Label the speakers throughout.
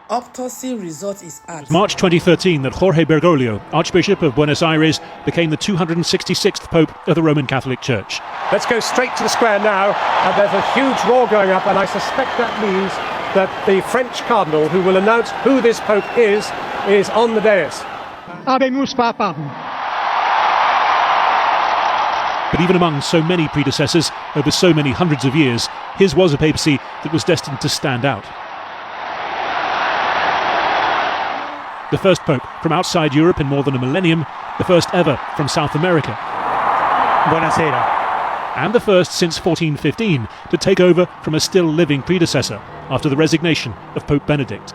Speaker 1: Autopsy result is out.
Speaker 2: March 2013 that Jorge Bergoglio, Archbishop of Buenos Aires, became the 266th Pope of the Roman Catholic Church.
Speaker 3: Let's go straight to the square now, and there's a huge roar going up, and I suspect that means that the French Cardinal, who will announce who this Pope is on the dais.
Speaker 4: Habemus Papam.
Speaker 2: But even among so many predecessors, over so many hundreds of years, his was a papacy that was destined to stand out. The first Pope from outside Europe in more than a millennium, the first ever from South America.
Speaker 4: Buonasera.
Speaker 2: And the first since 1415 to take over from a still living predecessor after the resignation of Pope Benedict.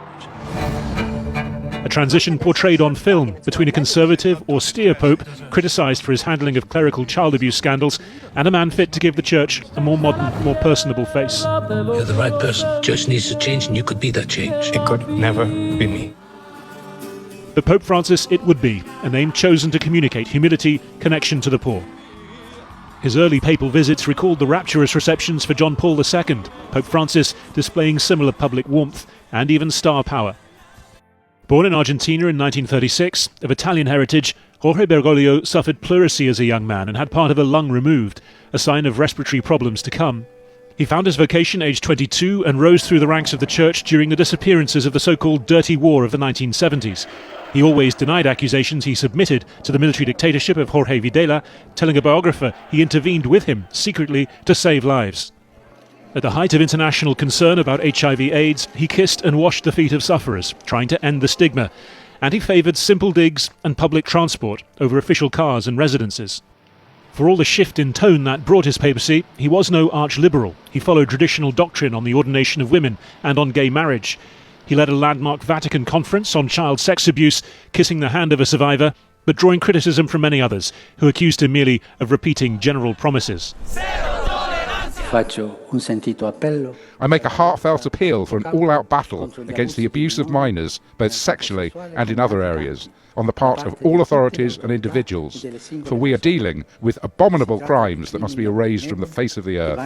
Speaker 2: A transition portrayed on film between a conservative, austere Pope criticised for his handling of clerical child abuse scandals and a man fit to give the Church a more modern, more personable face.
Speaker 5: You're the right person. Church needs to change, and you could be that change.
Speaker 6: It could never be me.
Speaker 2: But Pope Francis it would be, a name chosen to communicate humility, connection to the poor. His early papal visits recalled the rapturous receptions for John Paul II, Pope Francis displaying similar public warmth and even star power. Born in Argentina in 1936, of Italian heritage, Jorge Bergoglio suffered pleurisy as a young man and had part of a lung removed, a sign of respiratory problems to come. He found his vocation aged 22 and rose through the ranks of the Church during the disappearances of the so-called Dirty War of the 1970s. He always denied accusations he submitted to the military dictatorship of Jorge Videla, telling a biographer he intervened with him secretly to save lives. At the height of international concern about HIV/AIDS, he kissed and washed the feet of sufferers, trying to end the stigma, and he favoured simple digs and public transport over official cars and residences. For all the shift in tone that brought his papacy, he was no arch-liberal. He followed traditional doctrine on the ordination of women and on gay marriage. He led a landmark Vatican conference on child sex abuse, kissing the hand of a survivor, but drawing criticism from many others, who accused him merely of repeating general promises.
Speaker 6: I make a heartfelt appeal for an all-out battle against the abuse of minors, both sexually and in other areas, on the part of all authorities and individuals, for we are dealing with abominable crimes that must be erased from the face of the earth.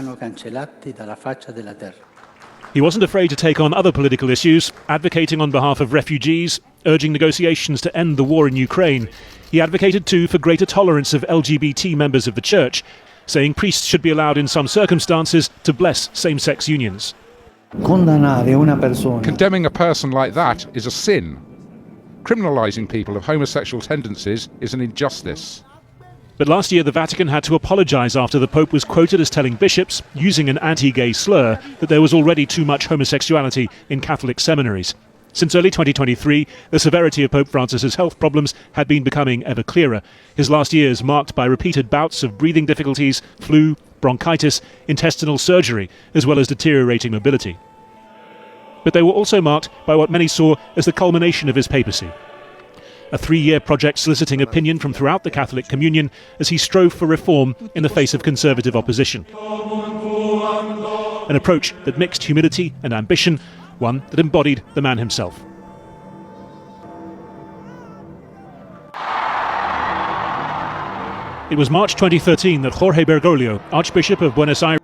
Speaker 2: He wasn't afraid to take on other political issues, advocating on behalf of refugees, urging negotiations to end the war in Ukraine. He advocated too for greater tolerance of LGBT members of the Church, saying priests should be allowed in some circumstances to bless same-sex unions.
Speaker 6: Condemning a person like that is a sin. Criminalising people of homosexual tendencies is an injustice.
Speaker 2: But last year the Vatican had to apologise after the Pope was quoted as telling bishops, using an anti-gay slur, that there was already too much homosexuality in Catholic seminaries. Since early 2023, the severity of Pope Francis's health problems had been becoming ever clearer. His last years marked by repeated bouts of breathing difficulties, flu, bronchitis, intestinal surgery, as well as deteriorating mobility. But they were also marked by what many saw as the culmination of his papacy. A 3-year project soliciting opinion from throughout the Catholic communion as he strove for reform in the face of conservative opposition. An approach that mixed humility and ambition, one that embodied the man himself. It was March 2013 that Jorge Bergoglio, Archbishop of Buenos Aires,